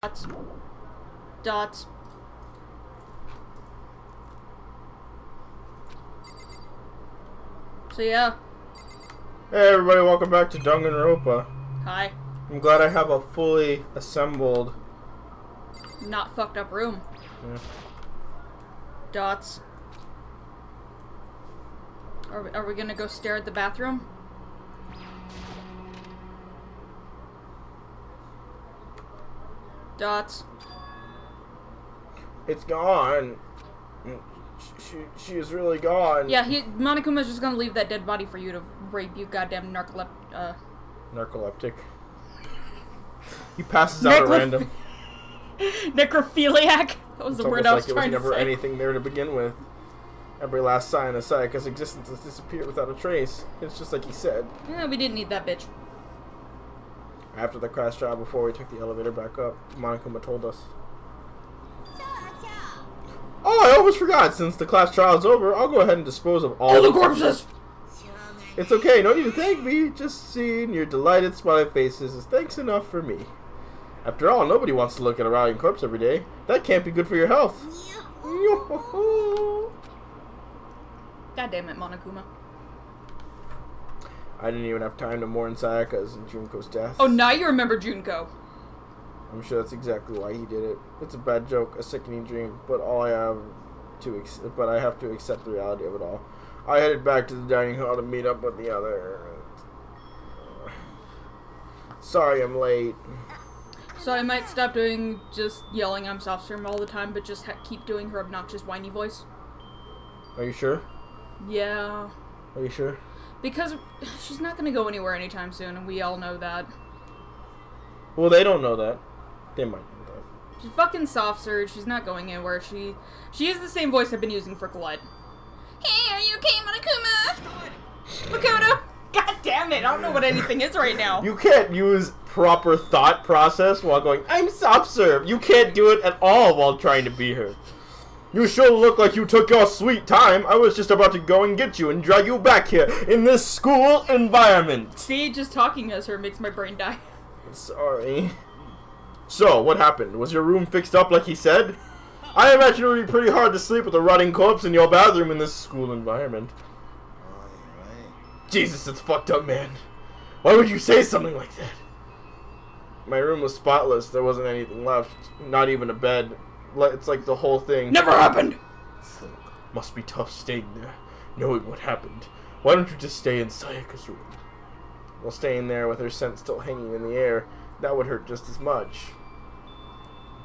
Dots. Dots. So yeah. Hey everybody, welcome back to Danganronpa. Hi. I'm glad I have a fully assembled... Not fucked up room. Yeah. Dots. Are we gonna go stare at the bathroom? Dots. It's gone. She is really gone. Yeah, Monokuma's just gonna leave that dead body for you to rape, you goddamn narcoleptic. He passes out at random. Necrophiliac? That was the word I was trying to say. There was never anything there to begin with. Every last sign of Sayaka's existence has disappeared without a trace. It's just like he said. Yeah, we didn't need that bitch. After the crash job, before we took the elevator back up, Monokuma told us. Oh, I almost forgot. Since the class trial is over, I'll go ahead and dispose of all the corpses! It's okay, no need to thank me. Just seeing your delighted smiling faces is thanks enough for me. After all, nobody wants to look at a rotting corpse every day. That can't be good for your health. God damn it, Monokuma. I didn't even have time to mourn Sayaka's and Junko's death. Oh, now you remember Junko. I'm sure that's exactly why he did it. It's a bad joke, a sickening dream, but I have to accept the reality of it all. I headed back to the dining hall to meet up with the other. Sorry I'm late. So I might stop doing just yelling I'm soft serve all the time, but just keep doing her obnoxious whiny voice. Are you sure? Yeah. Are you sure? Because she's not gonna go anywhere anytime soon, and we all know that. Well, they don't know that. They might know that. She's fucking soft surge. She's not going anywhere. She is the same voice I've been using for Collide. Hey, are you okay, Monokuma? Makoto? God damn it! I don't know what anything is right now. You can't use proper thought process while going, I'm soft serve. You can't do it at all while trying to be her. You sure look like you took your sweet time. I was just about to go and get you and drag you back here in this school environment. See, just talking as her makes my brain die. Sorry. So, what happened? Was your room fixed up like he said? I imagine it would be pretty hard to sleep with a rotting corpse in your bathroom in this school environment. Jesus, it's fucked up, man. Why would you say something like that? My room was spotless. There wasn't anything left. Not even a bed. It's like the whole thing never happened. Must be tough staying there, knowing what happened. Why don't you just stay in Sayaka's room? Well, staying there with her scent still hanging in the air, that would hurt just as much.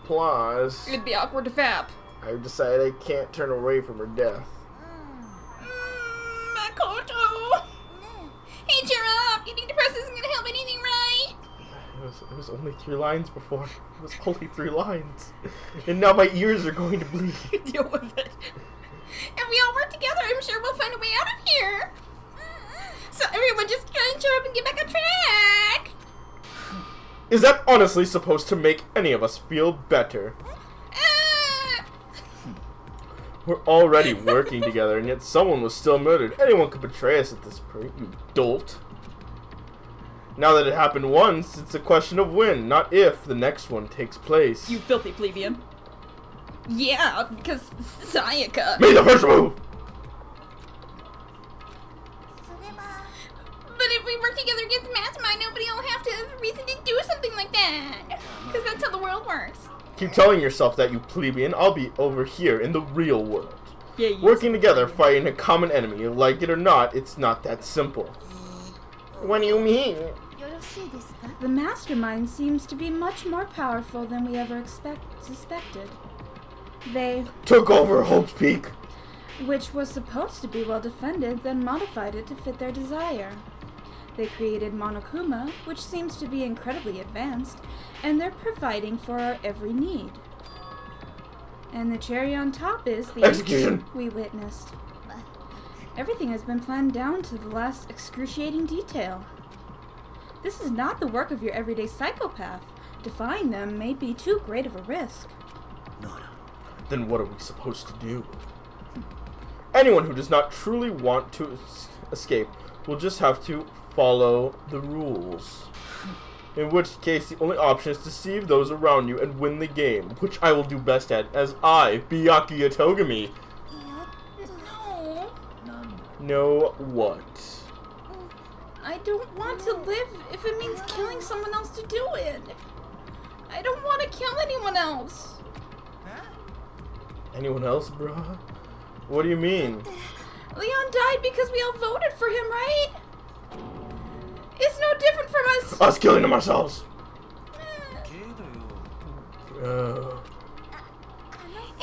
Plus, it'd be awkward to fap. I've decided I can't turn away from her death. Makoto! Hey, cheer up! Getting depressed isn't gonna help anything, right? It was only 3 lines before. It was only 3 lines. And now my ears are going to bleed. Deal with it. If we all work together, I'm sure we'll find a way out of here. So everyone just try and cheer up and get back on track. Is that honestly supposed to make any of us feel better? We're already working together, and yet someone was still murdered. Anyone could betray us at this point, you dolt. Now that it happened once, it's a question of when, not if, the next one takes place. You filthy plebeian. Yeah, because Sayaka. Made the first move! But if we work together against Mastermind, nobody will have to have a reason to do something like that. Because that's how the world works. Keep telling yourself that, you plebeian. I'll be over here in the real world. Yeah, working together, fighting a common enemy. Like it or not, it's not that simple. What do you mean? The Mastermind seems to be much more powerful than we ever suspected. They took over Hope's Peak, which was supposed to be well defended, then modified it to fit their desire. They created Monokuma, which seems to be incredibly advanced, and they're providing for our every need. And the cherry on top is the execution we witnessed. Everything has been planned down to the last excruciating detail. This is not the work of your everyday psychopath. Defying them may be too great of a risk. Then what are we supposed to do? Anyone who does not truly want to escape will just have to follow the rules. In which case, the only option is to deceive those around you and win the game, which I will do best at, as I, Byakuya Togami. No. Know what? I don't want to live if it means killing someone else to do it. I don't want to kill anyone else. Anyone else, bruh? What do you mean? Leon died because we all voted for him, right? It's no different from us. Us killing them ourselves. If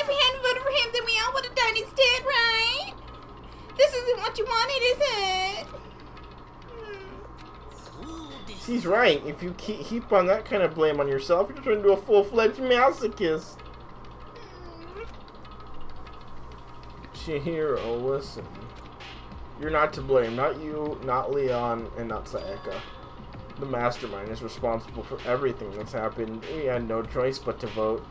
we hadn't voted for him, then we all would have died instead, right? This isn't what you wanted, is it? She's right. If you heap on that kind of blame on yourself, you're turning into a full-fledged masochist. Chihiro, listen. You're not to blame. Not you, not Leon, and not Sayaka. The mastermind is responsible for everything that's happened. We had no choice but to vote.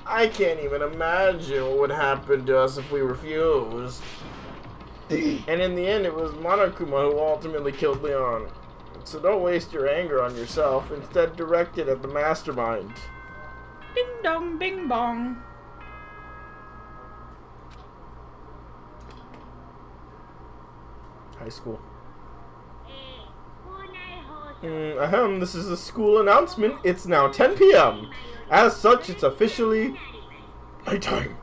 I can't even imagine what would happen to us if we refused. And in the end, it was Monokuma who ultimately killed Leon. So don't waste your anger on yourself. Instead, direct it at the mastermind. Ding dong, bing bong. High school. This is a school announcement. It's now 10 p.m. As such, it's officially nighttime.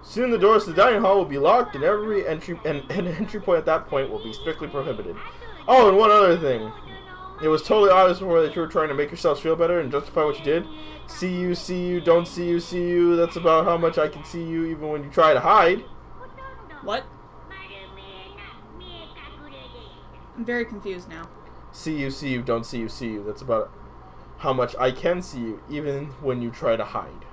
Soon the doors to the dining hall will be locked, and every entry point at that point will be strictly prohibited. Oh, and one other thing. It was totally obvious before that you were trying to make yourselves feel better and justify what you did. See you, don't see you. That's about how much I can see you even when you try to hide. What? I'm very confused now. See you, don't see you. That's about how much I can see you even when you try to hide.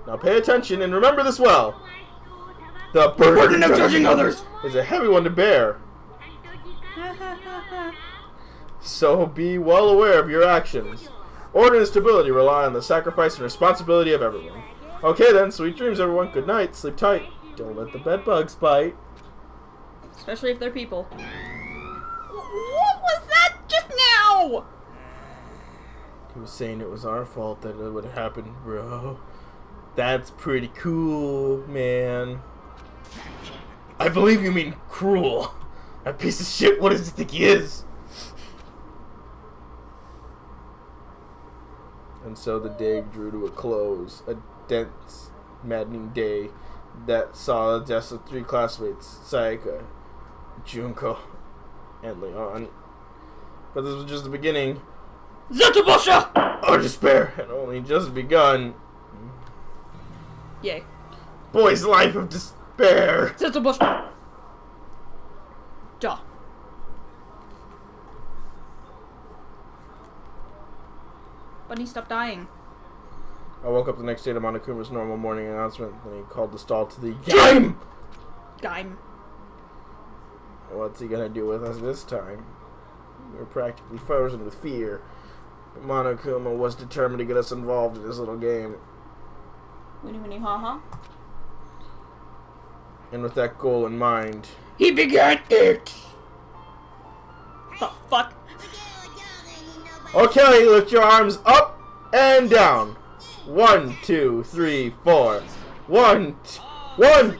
Now pay attention and remember this well. The burden of judging others is a heavy one to bear. So be well aware of your actions. Order and stability rely on the sacrifice and responsibility of everyone. Okay then, sweet dreams everyone. Good night, sleep tight. Don't let the bed bugs bite. Especially if they're people. What was that just now? He was saying it was our fault that it would happen, bro. That's pretty cool, man. I believe you mean cruel. That piece of shit, what does he think he is? And so the day drew to a close. A dense, maddening day that saw the deaths of 3 classmates, Sayaka, Junko, and Leon. But this was just the beginning. Zetobosha! Our despair had only just begun. Yay. Boy's life of despair. Zetobosha! Duh. Bunny, stop dying. I woke up the next day to Monokuma's normal morning announcement, and he called the stall to the game. Game. What's he gonna do with us this time? We were practically frozen with fear. But Monokuma was determined to get us involved in this little game. Winnie Winnie Ha Ha. And with that goal in mind, He began it! The fuck? okay, lift your arms up and down. 1, 2, 3, 4. 1,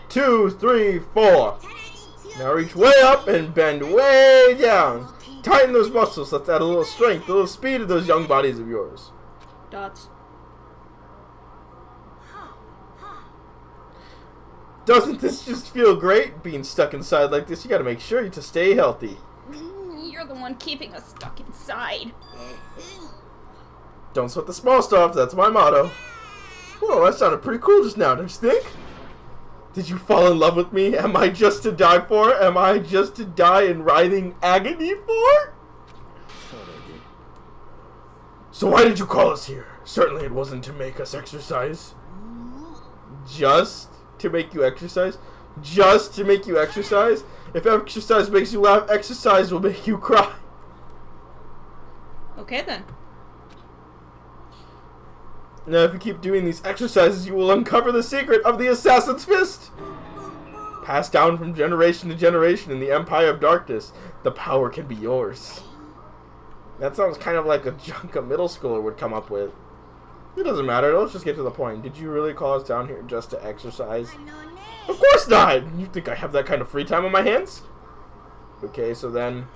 2, 3, 4. Now reach way up and bend way down. Tighten those muscles. Let's add a little strength, a little speed to those young bodies of yours. Dots. Doesn't this just feel great? Being stuck inside like this, you gotta make sure to stay healthy. You're the one keeping us stuck inside. Don't sweat the small stuff, that's my motto. Whoa, that sounded pretty cool just now, don't you think? Did you fall in love with me? Am I just to die for? Am I just to die in writhing agony for? So why did you call us here? Certainly it wasn't to make us exercise. Just to make you exercise? Just to make you exercise? If exercise makes you laugh, exercise will make you cry. Okay then. Now if you keep doing these exercises, you will uncover the secret of the Assassin's Fist. Passed down from generation to generation in the Empire of Darkness, the power can be yours. That sounds kind of like a junk a middle schooler would come up with. It doesn't matter. Let's just get to the point. Did you really call us down here just to exercise? Of course not! You think I have that kind of free time on my hands? Okay, so then...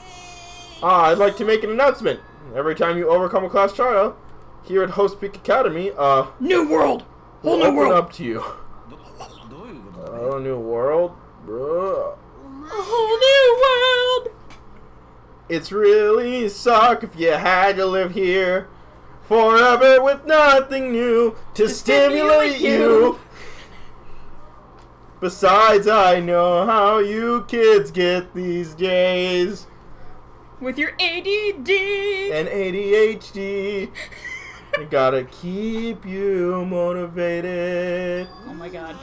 I'd like to make an announcement. Every time you overcome a class trial, here at Host Peak Academy, New world! Whole new open world! up to you. Oh, new world? Bruh. A whole new world! It's really suck if you had to live here forever with nothing new to stimulate you. Besides, I know how you kids get these days. With your ADD! And ADHD. I gotta keep you motivated. Oh my god.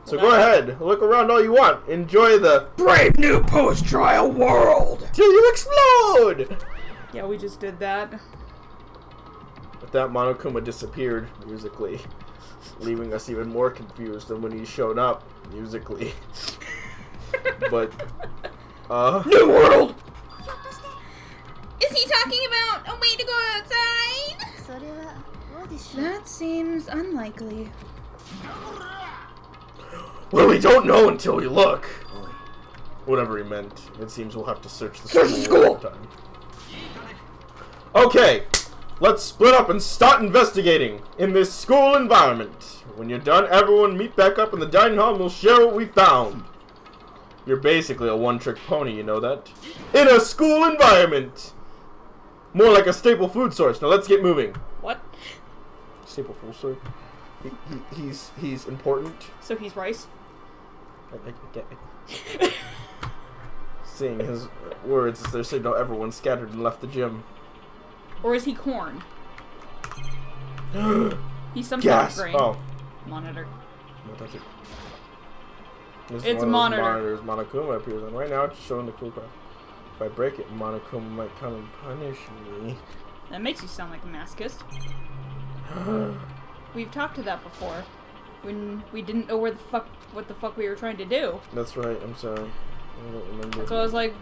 So go ahead, look around all you want. Enjoy the brave new post-trial world! till you explode! Yeah, we just did that. But that Monokuma disappeared musically, leaving us even more confused than when he showed up musically. But, New world! Is he talking about a way to go outside? That seems unlikely. well, we don't know until we look. Whatever he meant. It seems we'll have to search the school. One time. Okay, let's split up and start investigating in this school environment. When you're done, everyone meet back up in the dining hall and we'll share what we found. You're basically a one-trick pony, you know that? In a school environment! More like a staple food source. Now let's get moving. What? Staple food source? He's important. So he's rice? Seeing his words as their signal, everyone scattered and left the gym. Or is he corn? He's some sort of Gas! grain. Oh. Monitor. No, that's it. This It's is one monitor. of those monitors Monokuma appears on. Right now it's showing the cool card. If I break it, Monokuma might come and punish me. That makes you sound like a masochist. We've talked to that before. When we didn't know what the fuck we were trying to do. That's right, I'm sorry. I don't remember. So I was like,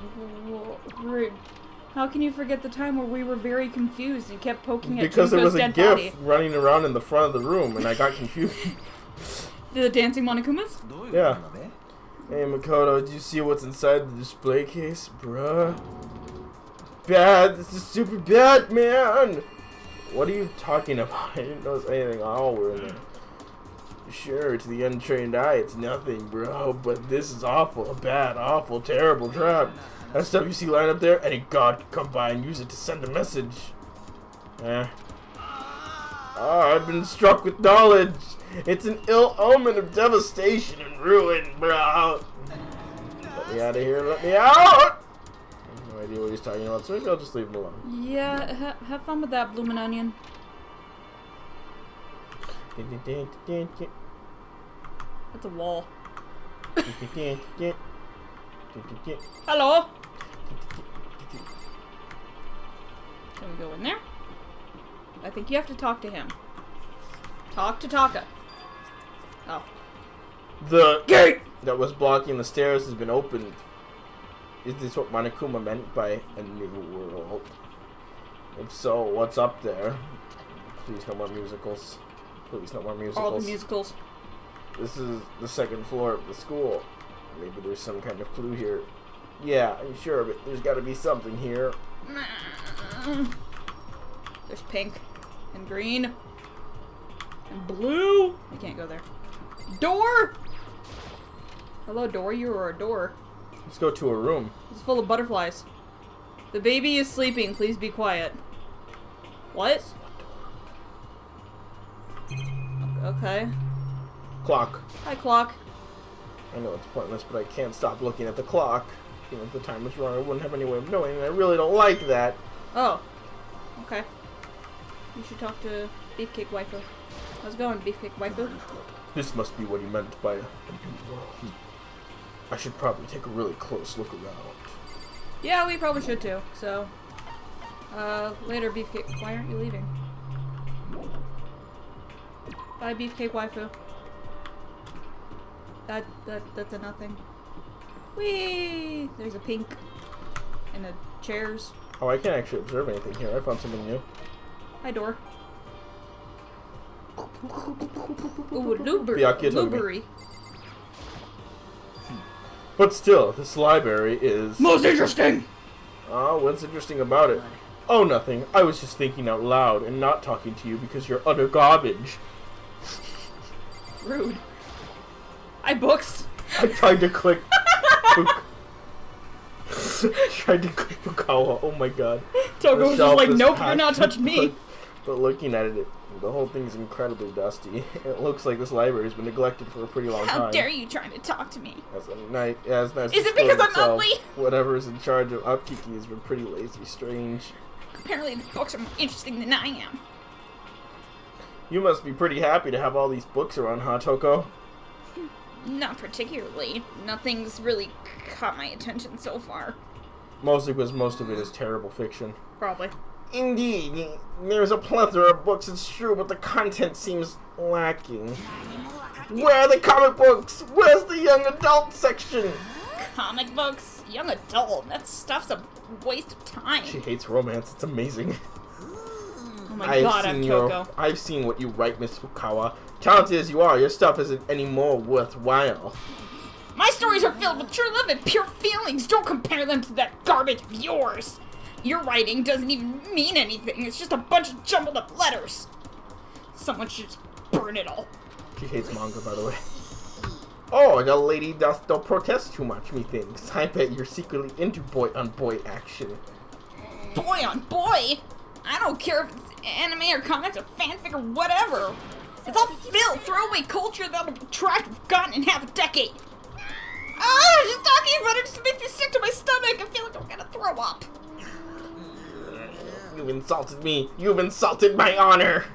how can you forget the time where we were very confused and kept poking at because there Junko's was a dead GIF body? running around in the front of the room and I got confused. The dancing Monokumas? Yeah. Hey Makoto, did you see what's inside the display case? Bruh. Bad, this is super bad, man! What are you talking about? I didn't notice anything at all were in there. Sure, to the untrained eye, it's nothing, bro, but this is awful, a bad, awful, terrible trap. That stuff you see lying up there, any god could come by and use it to send a message. I've been struck with knowledge. It's an ill omen of devastation and ruin, bro. Let me out of here, let me out! I have no idea what he's talking about, so maybe I'll just leave him alone. Yeah, have fun with that, bloomin' onion. That's a wall. Hello? Can we go in there? I think you have to talk to him. Talk to Taka. Oh. The gate that was blocking the stairs has been opened. Is this what Monokuma meant by a new world? If so, what's up there? Please, no more musicals. Please, no more musicals. All the musicals. This is the second floor of the school. Maybe there's some kind of clue here. Yeah, I'm sure of it. There's got to be something here. There's pink and green and blue. I can't go there. Door! Hello, door. You are a door. Let's go to a room. It's full of butterflies. The baby is sleeping. Please be quiet. What? Okay. Clock. Hi, clock. I know it's pointless, but I can't stop looking at the clock. Even if the time was wrong, I wouldn't have any way of knowing, and I really don't like that. Oh. Okay. You should talk to Beefcake Waifu. How's it going, Beefcake Waifu? This must be what he meant by I should probably take a really close look around. Yeah, we probably should too. So, later, Beefcake. Why aren't you leaving? Bye, Beefcake Waifu. That's a nothing. Whee! There's a pink and a chairs. Oh, I can't actually observe anything here. I found something new. Hi, door. Ooh, blueberry. But still, this library is... most interesting! Oh, what's interesting about it? Oh, nothing. I was just thinking out loud and not talking to you because you're utter garbage. Rude. Books. I tried to click... tried to click Fukawa. Oh my god. Togo was just like, nope, you're not touching me. But looking at it, the whole thing's incredibly dusty. It looks like this library's been neglected for a pretty long time. How dare you trying to talk to me? As nice is it because I'm ugly? Whatever's in charge of upkeeping has been pretty lazy, strange. Apparently the books are more interesting than I am. You must be pretty happy to have all these books around, huh, Toko? Not particularly. Nothing's really caught my attention so far. Mostly because most of it is terrible fiction. Probably. Indeed. There's a plethora of books, it's true, but the content seems lacking. Where are the comic books? Where's the young adult section? Comic books? Young adult? That stuff's a waste of time. She hates romance. It's amazing. Oh my god, I'm Toko. I've seen what you write, Miss Fukawa. Talented as you are, your stuff isn't any more worthwhile. My stories are filled with true love and pure feelings. Don't compare them to that garbage of yours. Your writing doesn't even mean anything. It's just a bunch of jumbled up letters. Someone should just burn it all. She hates manga, by the way. Oh, the lady don't protest too much, methinks. I bet you're secretly into boy-on-boy action. Boy-on-boy? I don't care if it's anime or comics or fanfic or whatever. It's all filth, throwaway culture that'll be tracked and forgotten in half a decade. Oh, just talking about it just makes me sick to my stomach. I feel like I'm gonna throw up. You've insulted me. You've insulted my honor.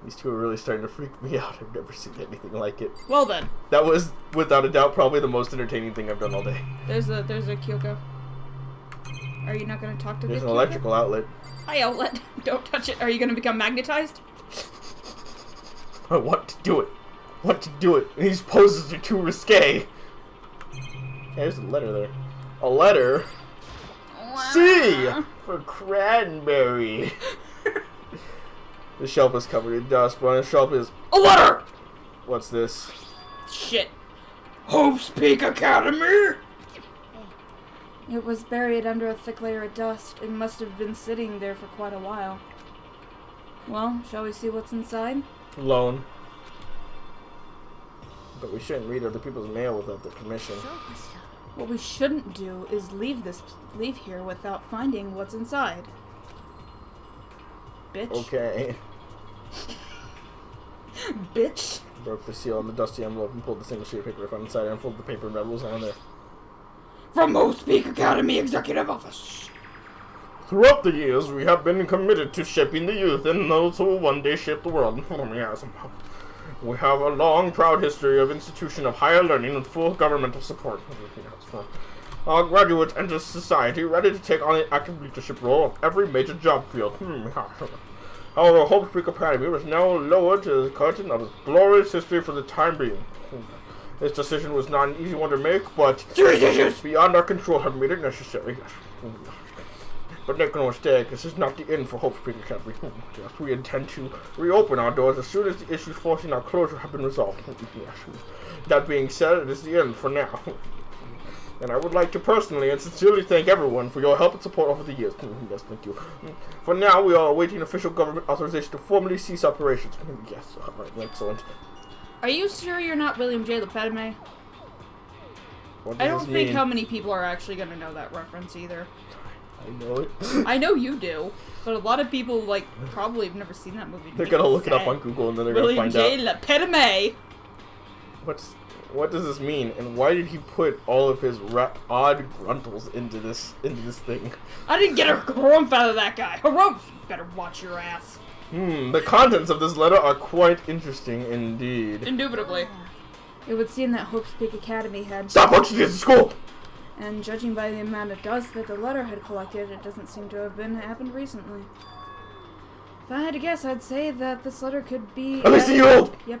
These two are really starting to freak me out. I've never seen anything like it. Well then. That was, without a doubt, probably the most entertaining thing I've done all day. There's a Kyoko. Are you not gonna talk to There's the an Kyoko? electrical outlet. Hi, outlet. Don't touch it. Are you gonna become magnetized? I want to do it. Want to do it. These poses are too risque. There's a letter there. A letter? Wow. C for cranberry. The shelf is covered in dust, but on the shelf is a letter! What's this? Shit. Hope's Peak Academy? It was buried under a thick layer of dust. It must have been sitting there for quite a while. Well, shall we see what's inside? Loan. But we shouldn't read other people's mail without their permission. What we shouldn't do is leave here without finding what's inside. Bitch. Okay. Bitch. Broke the seal on the dusty envelope and pulled the single sheet of paper I found inside and unfolded the paper and read what was on there. From Hope's Peak Academy Executive Office. Throughout the years, we have been committed to shaping the youth and those who will one day shape the world. We have a long, proud history of institution of higher learning with full governmental support. Our graduates enter society ready to take on the active leadership role of every major job field. However, Hope's Peak Academy was now lowered to the curtain of its glorious history for the time being. This decision was not an easy one to make, but beyond our control have made it necessary. But make no mistake, this is not the end for Hope's Peak Academy. Yes, we intend to reopen our doors as soon as the issues forcing our closure have been resolved. That being said, it is the end for now. And I would like to personally and sincerely thank everyone for your help and support over the years. Yes, thank you. For now, we are awaiting official government authorization to formally cease operations. Yes, alright, excellent. Are you sure you're not William J. LePetime? I don't think how many people are actually going to know that reference either. I know it. I know you do, but a lot of people, like, probably have never seen that movie. They're going to look it up on Google and then they're going to find out. William J. LePetime! What does this mean, and why did he put all of his odd gruntles into this thing? I didn't get a harumph out of that guy. Harumph! You better watch your ass. The contents of this letter are quite interesting indeed. Indubitably. It would seem that Hope's Peak Academy had... Stop what you did at school! And judging by the amount of dust that the letter had collected, it doesn't seem to have happened recently. If I had to guess, I'd say that this letter could be... At least a year old! Yep.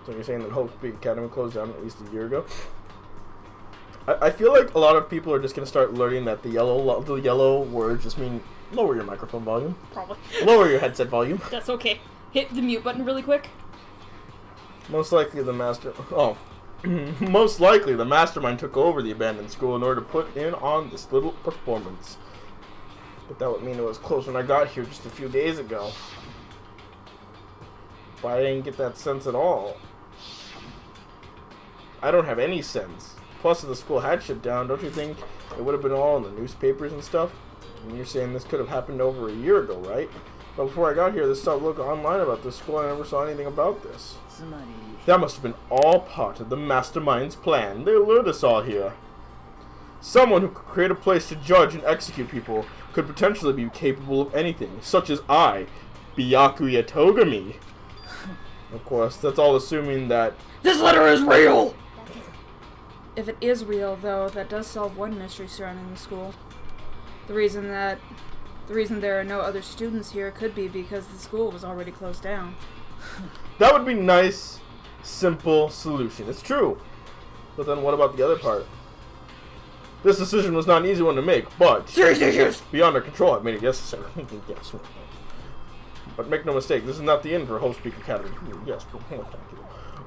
So you're saying that Hope's Peak Academy closed down at least a year ago? I feel like a lot of people are just gonna start learning that the yellow words just mean lower your microphone volume. Probably. Lower your headset volume. That's okay. Hit the mute button really quick. Most likely the mastermind took over the abandoned school in order to put in on this little performance. But that would mean it was closed when I got here just a few days ago. But I didn't get that sense at all. I don't have any sense. Plus, if the school had shut down, don't you think it would have been all in the newspapers and stuff? And you're saying this could have happened over a year ago, right? But before I got here, this stuff looked online about this school, and I never saw anything about this. That must have been all part of the mastermind's plan. They lured us all here. Someone who could create a place to judge and execute people could potentially be capable of anything, such as I, Byakuya Togami. Of course, that's all assuming that this letter is real! If it is real, though, that does solve one mystery surrounding the school. The reason there are no other students here could be because the school was already closed down. that would be nice, simple solution. It's true. But then what about the other part? This decision was not an easy one to make, but Serious issues! beyond our control, I've made it necessary. Yes. But make no mistake, this is not the end for Hope Speak Academy. Yes, thank you.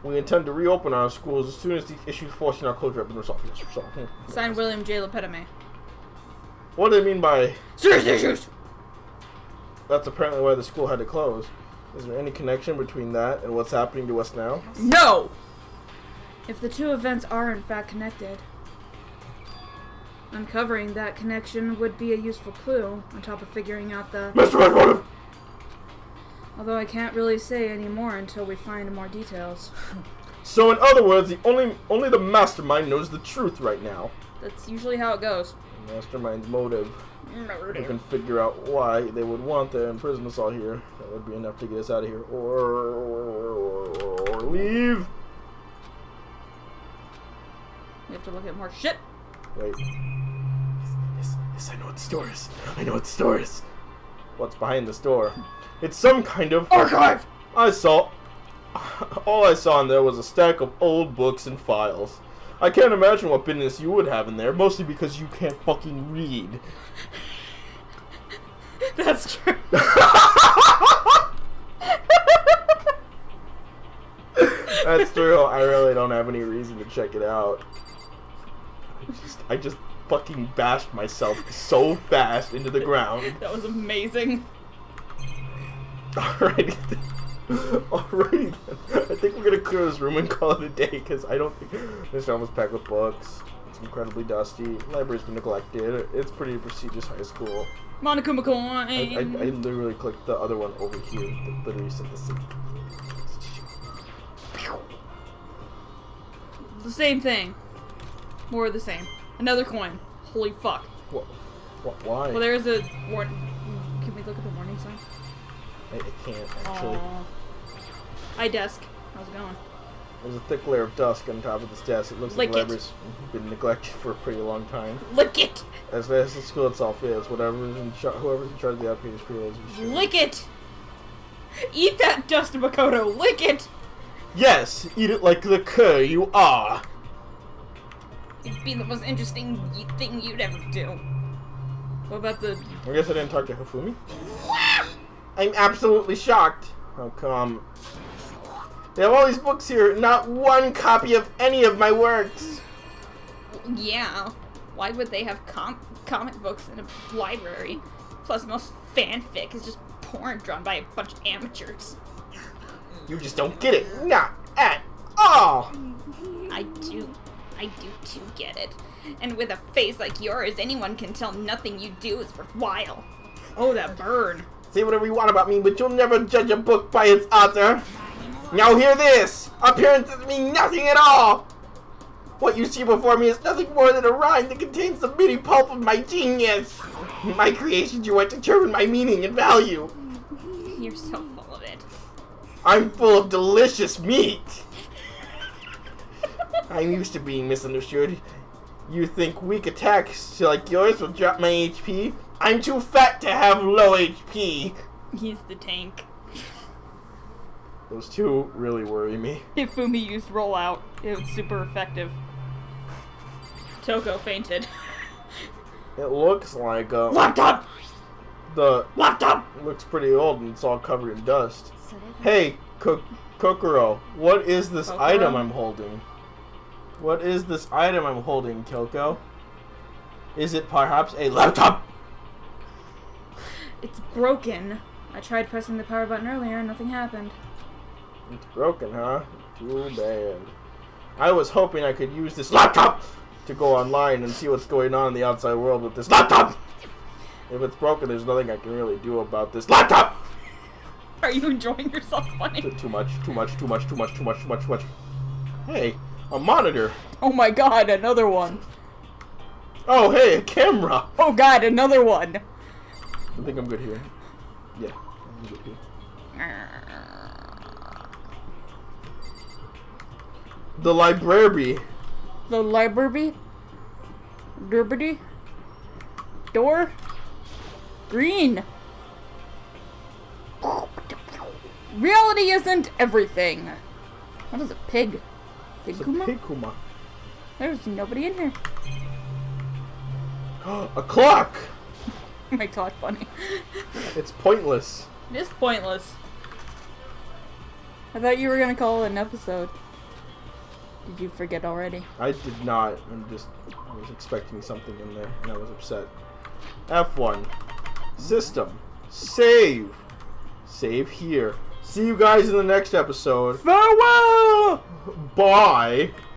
We intend to reopen our schools as soon as the issues forcing our closure have been resolved. Yes, Signed, William J. Lepetame. What do they mean by serious issues? That's apparently why the school had to close. Is there any connection between that and what's happening to us now? No! If the two events are in fact connected, uncovering that connection would be a useful clue, on top of figuring out the... Mastermind motive! Although I can't really say any more until we find more details. So in other words, only the mastermind knows the truth right now. That's usually how it goes. Mastermind's motive. Murder. We can figure out why they would want to imprison us all here. That would be enough to get us out of here. Or leave. We have to look at more shit. Wait. Yes, I know what the store is. I know what the store is. What's behind this door? It's some kind of archive! All I saw in there was a stack of old books and files. I can't imagine what business you would have in there, mostly because you can't fucking read. That's true. That's true. I really don't have any reason to check it out. I just fucking bashed myself so fast into the ground. That was amazing. Alrighty then. Alrighty then. I think we're gonna clear this room and call it a day, because I don't think this room was packed with books. It's incredibly dusty. Library's been neglected. It's pretty prestigious high school. Monokuma coin. I literally clicked the other one over here that literally said the same. The same thing. More of the same. Another coin. Holy fuck. What? Why? Well, there's a warning. Can we look at the warning sign? I can't, actually. Hi, desk. How's it going? There's a thick layer of dust on top of this desk. It looks like the library's been neglected for a pretty long time. Lick it! As the school itself is, whoever's in charge of the upkeep is sure. Lick it! Eat that dust, Makoto! Lick it! Yes! Eat it like the cur you are! It'd be the most interesting thing you'd ever do. What about the... I guess I didn't talk to Hifumi. I'm absolutely shocked. How come? They have all these books here, not one copy of any of my works. Yeah. Why would they have comic books in a library? Plus, most fanfic is just porn drawn by a bunch of amateurs. You just don't get it. Not at all. I do too get it. And with a face like yours, anyone can tell nothing you do is worthwhile. Oh, that burn. Say whatever you want about me, but you'll never judge a book by its author. Now hear this! Appearances mean nothing at all! What you see before me is nothing more than a rind that contains the meaty pulp of my genius! My creations are what determine my meaning and value. You're so full of it. I'm full of delicious meat! I'm used to being misunderstood. You think weak attacks like yours will drop my HP? I'm too fat to have low HP! He's the tank. Those two really worry me. Hifumi used rollout. It was super effective. Toko fainted. It looks like Laptop! the Laptop! looks pretty old and it's all covered in dust. Hey, Kokoro, what is this Kokoro? item I'm holding? What is this item I'm holding, Kyoko? Is it perhaps a laptop? It's broken. I tried pressing the power button earlier and nothing happened. It's broken, huh? Too bad. I was hoping I could use this laptop to go online and see what's going on in the outside world with this laptop. If it's broken, there's nothing I can really do about this laptop. Are you enjoying yourself, funny? Too much. Hey, a monitor. Oh my god, another one. Oh, hey, a camera. Oh god, another one. I think I'm good here. Yeah, I'm good here. The library. The library? Liberty? Door? Green. Reality isn't everything. What is a pig? Pig It's a Kuma? pig Kuma. There's nobody in here. A clock. My clock funny. It's pointless. It is pointless. I thought you were gonna call it an episode. Did you forget already? I did not. I was expecting something in there, and I was upset. F1. System. Save. Save here. See you guys in the next episode. Farewell! Bye.